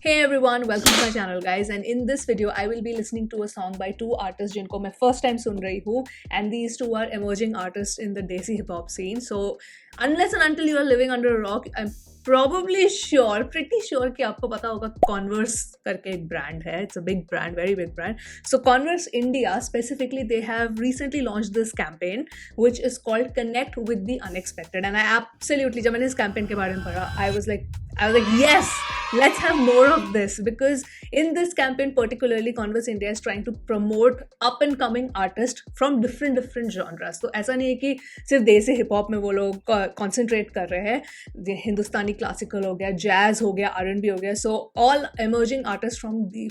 Hey everyone, welcome to my channel guys, and in this video I will be listening to a song by two artists जिनको मैं first time सुन रही हूँ, and these two are emerging artists in the Desi hip hop scene. So unless and until you are living under a rock, I'm pretty sure कि आपको पता होगा Converse करके एक brand है. It's a big brand, very big brand. So Converse India specifically, they have recently launched this campaign which is called Connect with the Unexpected, and I absolutely, जब मैंने इस campaign के बारे में पढ़ा, I was like yes, let's have more of this, because in this campaign particularly Converse India is trying to promote up and coming artists from different genres. तो ऐसा नहीं है कि सिर्फ देसी हिप हॉप में वो लोग concentrate कर रहे हैं. हिंदुस्तानी क्लासिकल हो गया, जैज हो गया, R&B हो गया. So all emerging artists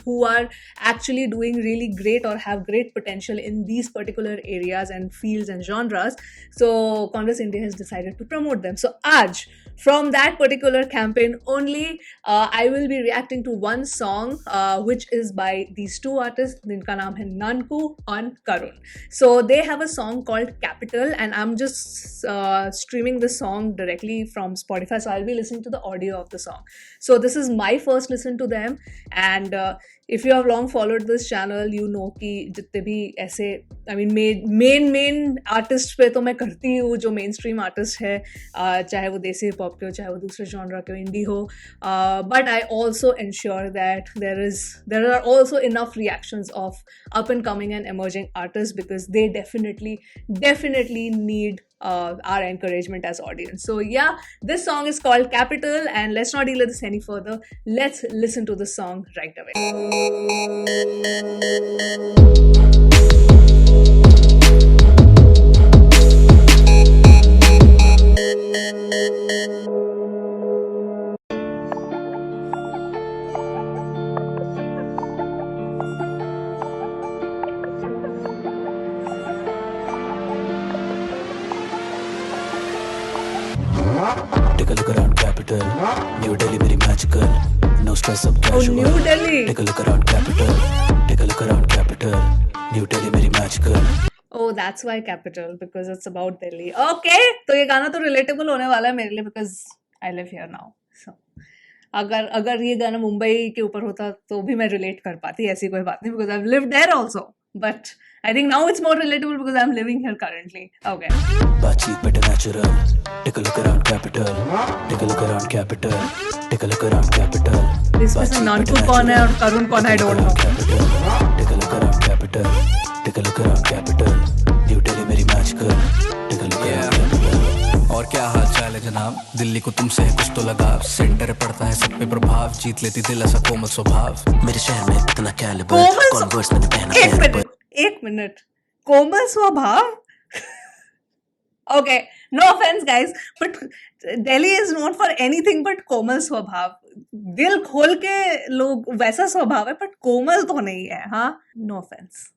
who are actually doing really great or have great potential in these particular areas and fields and genres. So Converse India has decided to promote them. So आज from that particular campaign only, I will be reacting to one song which is by these two artists जिनका नाम है Nanku and Karun. So they have a song called Capital, and I'm just streaming the song directly from Spotify, so I'll be listening to the audio of the song. So this is my first listen to them, and if you have long followed this channel, you know कि जितने भी ऐसे main artists पे तो मैं करती हूँ जो mainstream artist है, चाहे वो देसी hip hop के हो, चाहे वो दूसरे genre के हो, indie हो, but I also ensure that there are also enough reactions of up and coming and emerging artists, because they definitely need our encouragement as audience. So yeah, this song is called Capital, and let's not delay this any further. Let's listen to the song right away. Take a look around Capital, New Delhi very magical, no stress up casual. New Delhi. Take a look around Capital, take a look around Capital, New Delhi very magical. Oh, that's why Capital, because it's about Delhi. Okay, तो ये गाना तो relatable होने वाला है मेरे लिए, because I live here now. So अगर ये गाना मुंबई के ऊपर होता तो भी मैं relate कर पाती, ऐसी कोई बात नहीं, because I've lived there also. But I think now it's more relatable because I'm living here currently. Okay. बातचीत better natural. Take a look around Capital, take a look around Capital, take a look around Capital. इसमें से नानकू कौन है और करुण कौन है, I don't know. Take a look around Capital, take a look around Capital, New Delhi मेरी magical. Take a look around Capital. और क्या हाल चाल है जनाब, दिल्ली को तुमसे है कुछ तो लगाव, सेंटर पड़ता है सब पे प्रभाव, जीत लेती दिल ऐसा कोमल स्वभाव, मेरे शहर में इतना कैलिबर, कॉन्वर्स मैंने पहना एक मिनट, कोमल स्वभाव. Okay, no offense guys, but Delhi is known for anything but कोमल स्वभाव. दिल खोल के लोग वैसा स्वभाव है, but कोमल तो नहीं है. हाँ, no offense.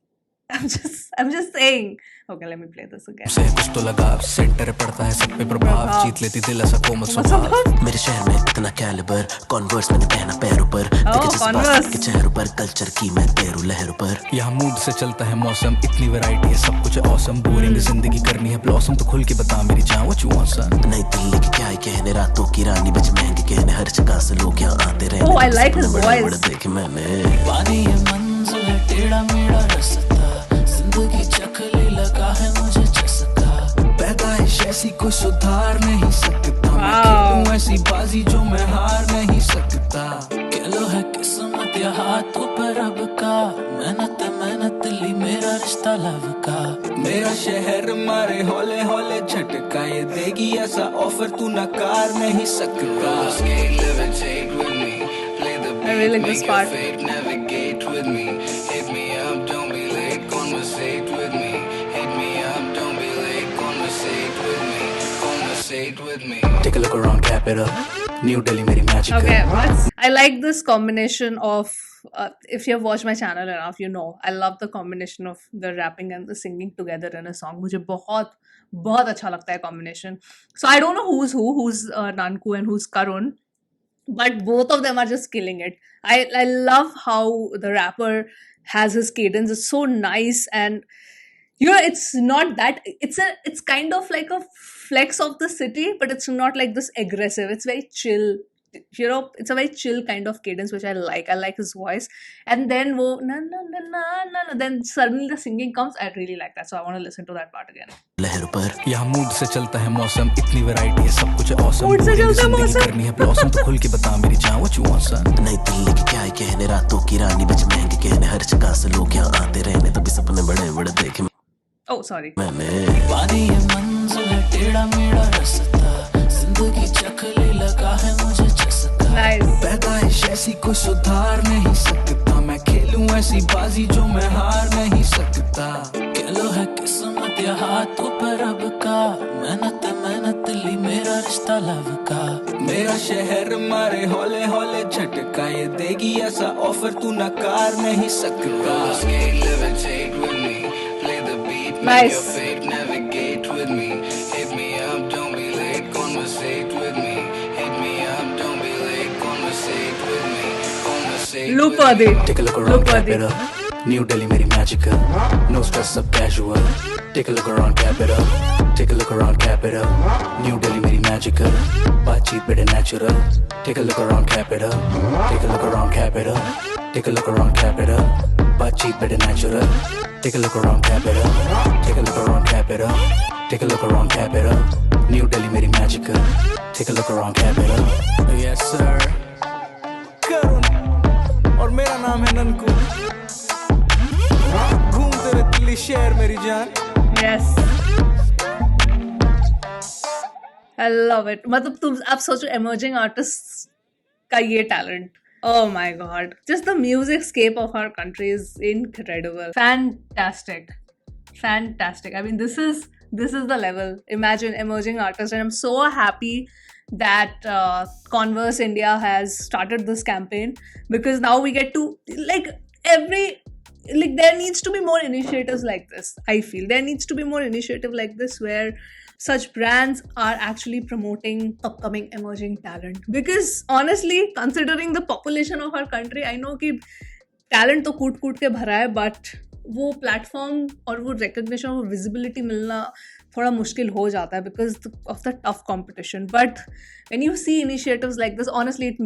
I'm just saying. Okay, let me play this again. से कुछ तो लगाव, सेंटर पड़ता है सब पे प्रभाव, जीत लेती दिल ऐसा कोमल स्वभाव, मेरे शहर में इतना कैलिबर, कॉन्वर्स मैंने पहना पैरों पर, देखे जज्बात के चेहरों पर, कल्चर की मैं तैरू लहरों पर, यहाँ मूड से चलता है मौसम, इतनी वैरायटी है सब कुछ ऑसम, बोरिंग जिंदगी करनी है ब्लॉसम, तो खुल के बता मेरी जान व्हाट यू वांट सन. नई दिल्ली की क्या ही कहने, रातों की रानी बच महंगे कहने, हर जगह से लोग यहाँ आते रहे. Oh, I like his voice. देखे मैंने पानी ये मंजिल है टेढ़ा मेढ़ा रास्ता, जिंदगी चखली लगा है मुझे चस्का, पैदाइश ऐसी कोई सुधार नहीं सकता, मैं खेलूं ऐसी बाजी जो मैं हार नहीं सकता, कह लो है किस्मत या हाथों पर अब का, मेहनत ली मेरा रिश्ता लव का, मेरा शहर मारे हौले हौले झटका, ये देगी ऐसा ऑफर तू नकार नहीं सकता. I really like this part. Navigate with me, hit me up, don't be late, conversate with me, hit me up, don't be late, conversate with me, conversate with me. Take a look around Capital, New Delhi मेरी magical. Okay, I like this combination of if you have watched my channel enough, you know I love the combination of the rapping and the singing together in a song. मुझे बहुत अच्छा लगता है combination. So I don't know who's Nanku and who's Karun, but both of them are just killing it. I love how the rapper has his cadence. It's so nice, and it's not that, it's kind of like a flex of the city, but it's not like this aggressive. It's very chill. you know, it's a very chill kind of cadence which I like. I like his voice, and then wo na na na na na na, then suddenly the singing comes. I really like that, so I want to listen to that part again. लहर पर यहाँ mood से चलता है मौसम, इतनी variety है, सब कुछ awesome। Mood से चलता है मौसम। करनी है blossom, तो खुल के बता मेरी जान what you want son। नई दिल्ली की क्या ही कहने, रातों की रानी बच महंगे कहने, हर जगह से लोग यहाँ आते रहने, तभी सपने बड़े बड़े देखे Oh, sorry. मैंने। पानी ये मंजिल है, टेढ़ा मेढ़ा रास्ता, जिंदगी चखली लगा है मुझे चस्का। Nice. पैदाइश ऐसी कोई सुधार नहीं सकता, मैं खेलूं ऐसी बाजी जो मैं हार नहीं सकता। कहलो है किस्मत या हाथों पर अब का, मेहनत ली मेरा रिश्ता लव का। मेरा शहर मारे हौले हौले झटका, ये देगी ऐसा ऑफर तू नकार नहीं सकता। Nice. Navigate with me, hit me up, don't be late, conversate with me, hit me up, don't be late, conversate with me, conversate Look with worthy. me. Take a look Look around worthy. Capita, New Delhi very magical, no stress up casual, take a look around Capita, take a look around Capita, New Delhi very magical, baatcheet bade natural, take a look around Capita, take a look around Capita, take a look around Capita, baatcheet bade natural, take a look around Capita, take a look around Capita, take a look around Capita, New Delhi very magical, take a look around Capita। Yes sir, करुण और मेरा नाम है ननकू, घूमते रहे दिल्ली शहर मेरी जान। Yes. I love it. मतलब तुम आप सोचो emerging artists का ये talent. Oh my god. Just the music scape of our country is incredible. Fantastic. Fantastic. I mean, this is the level. Imagine emerging artists, and I'm so happy that Converse India has started this campaign, because now we get to there needs to be more initiatives like this. I feel there needs to be more initiative like this where such brands are actually promoting upcoming emerging talent, because honestly, considering the population of our country, I know कि talent तो कूट कूट के भरा है, but वो platform और वो रिकग्निशन और विजिबिलिटी मिलना थोड़ा मुश्किल हो जाता है because of the tough competition. But when you see initiatives like this, honestly, it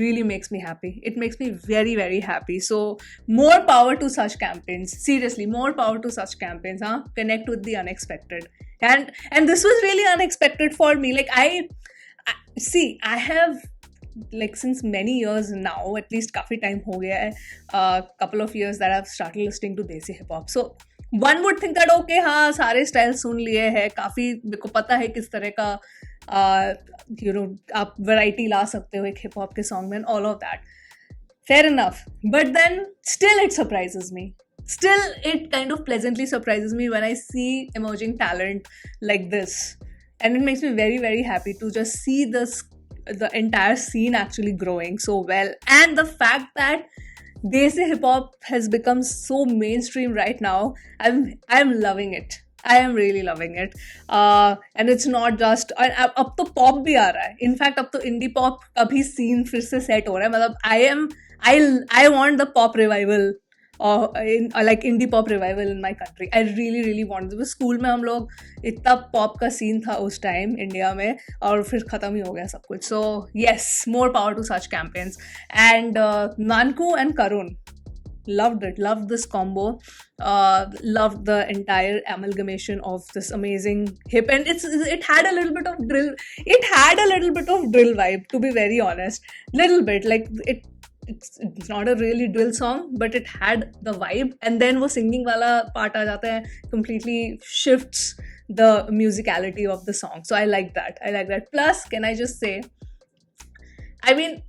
really makes me happy. It makes me very, very happy. So more power to such campaigns. Seriously, more power to such campaigns. Huh? Connect with the unexpected. And this was really unexpected for me. Like I have since many years now, at least काफी time हो गया है, couple of years that I've started listening to Desi hip hop. So one would think that okay, हाँ सारे style सुन लिए हैं, काफी मेरे को पता है किस तरह का आप वैरायटी ला सकते हो एक हिप हॉप के सॉन्ग में, all of that. Fair enough. But then still it surprises me. Still it kind of pleasantly surprises me when I see emerging talent like this. And it makes me very, very happy to just see the entire scene actually growing so well. And the fact that Desi hip hop has become so mainstream right now, I'm loving it. I am really loving it. And it's not just, अब तो pop भी आ रहा है. In fact, अब तो indie pop का भी scene फिर से set हो रहा है. मतलब I want the pop revival, like indie pop revival in my country. I really, really want it. School में हम लोग इतना pop का scene था उस time इंडिया में, और फिर खत्म ही हो गया सब कुछ. So yes, more power to such campaigns. And Nanku and Karun, loved it. Loved this combo. Loved the entire amalgamation of this amazing hip, and it had a little bit of drill. It had a little bit of drill vibe, to be very honest. Little bit, like it's not a really drill song, but it had the vibe. And then वो singing वाला part आ जाता है, completely shifts the musicality of the song. So I like that. Plus, can I just say, I mean,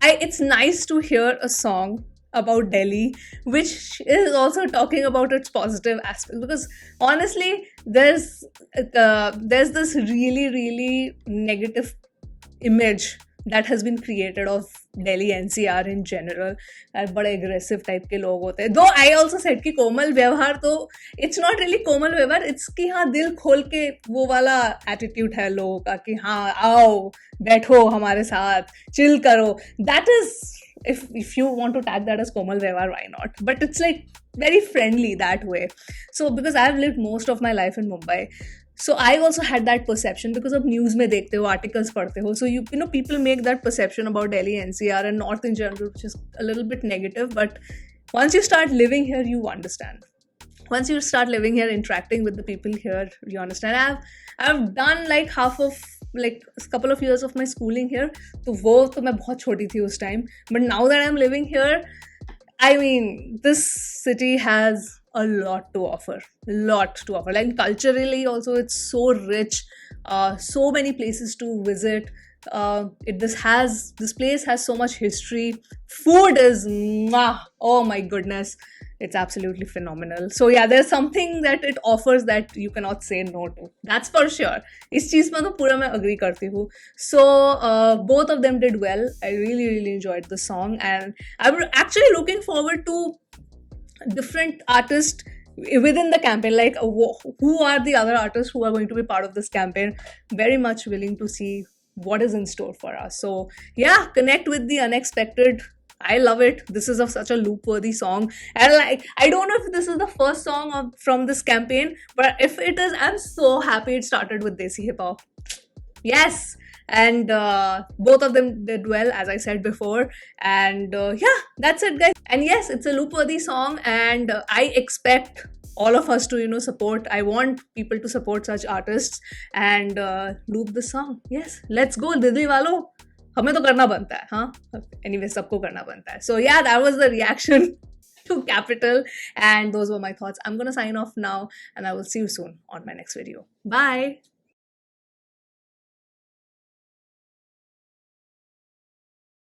it's nice to hear a song about Delhi which is also talking about its positive aspects, because honestly there's this really, really negative image that has been created of Delhi NCR in general. बड़े aggressive type के लोग होते हैं. Though I also said कि कोमल व्यवहार तो it's not really कोमल व्यवहार, it's कि हाँ दिल खोल के वो वाला attitude है लोगों का कि हाँ आओ बैठो हमारे साथ chill करो. That is, if you want to tag that as komal व्यवहार, why not? But it's like very friendly that way. So because I've lived most of my life in Mumbai, So I also had that perception because of news में देखते हो, articles पढ़ते हो, so you know people make that perception about Delhi NCR and North in general, which is a little bit negative. But once you start living here, you understand. Once you start living here, interacting with the people here, you understand. I've done like half of like a couple of years of my schooling here. तो वो तो मैं बहुत छोटी थी उस time. But now that I'm living here, I mean, this city has a lot to offer. Like culturally, also, it's so rich. So many places to visit. This place has so much history. Food is mwah, oh my goodness, it's absolutely phenomenal. So yeah, there's something that it offers that you cannot say no to. That's for sure. इस चीज में तो पूरा मैं agree करती हूँ. So both of them did well. I really enjoyed the song, and I'm actually looking forward to different artists within the campaign. Like who are the other artists who are going to be part of this campaign? Very much willing to see what is in store for us. So yeah, connect with the unexpected. I love it. This is such a loop-worthy song, and like I don't know if this is the first song from this campaign, but if it is, I'm so happy it started with Desi Hip Hop. Yes, and both of them did well, as I said before. And yeah, that's it, guys. And yes, it's a loop-worthy song, and I expect all of us to support. I want people to support such artists and loop the song. Yes, let's go Delhi walo. हमें तो करना बनता है, हाँ. Anyway, सबको करना बनता है. So yeah, that was the reaction to Capital, and those were my thoughts. I'm gonna sign off now, and I will see you soon on my next video. Bye.